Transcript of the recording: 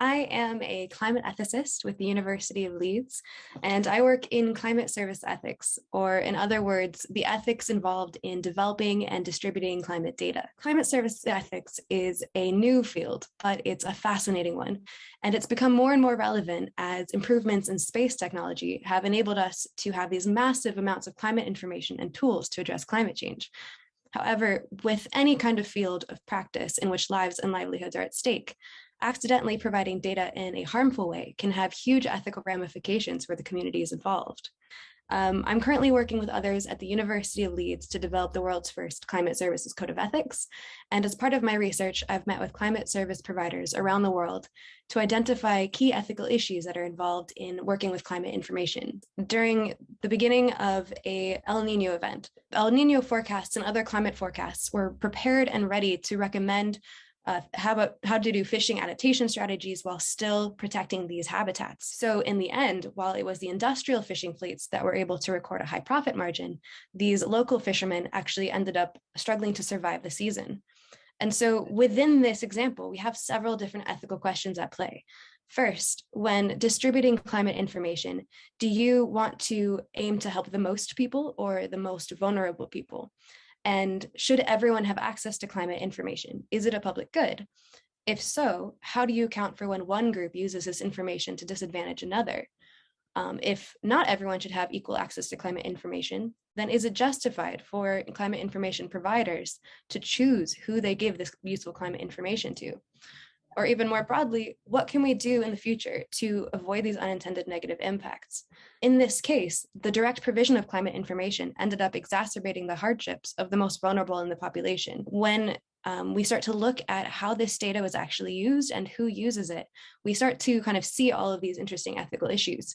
I am a climate ethicist with the University of Leeds, and I work in climate service ethics, or in other words, the ethics involved in developing and distributing climate data. Climate service ethics is a new field, but it's a fascinating one, and it's become more and more relevant as improvements in space technology have enabled us to have these massive amounts of climate information and tools to address climate change. However, with any kind of field of practice in which lives and livelihoods are at stake, accidentally providing data in a harmful way can have huge ethical ramifications for the communities involved. I'm currently working with others at the University of Leeds to develop the world's first climate services code of ethics. And as part of my research, I've met with climate service providers around the world to identify key ethical issues that are involved in working with climate information. During the beginning of a El Nino event, El Nino forecasts and other climate forecasts were prepared and ready to recommend how to do fishing adaptation strategies while still protecting these habitats. So in the end, while it was the industrial fishing fleets that were able to record a high profit margin, these local fishermen actually ended up struggling to survive the season. And so within this example, we have several different ethical questions at play. First, when distributing climate information, do you want to aim to help the most people or the most vulnerable people? And should everyone have access to climate information? Is it a public good? If so, how do you account for when one group uses this information to disadvantage another? If not everyone should have equal access to climate information, then is it justified for climate information providers to choose who they give this useful climate information to? Or even more broadly, what can we do in the future to avoid these unintended negative impacts? In this case, the direct provision of climate information ended up exacerbating the hardships of the most vulnerable in the population. When we start to look at how this data was actually used and who uses it, we start to kind of see all of these interesting ethical issues.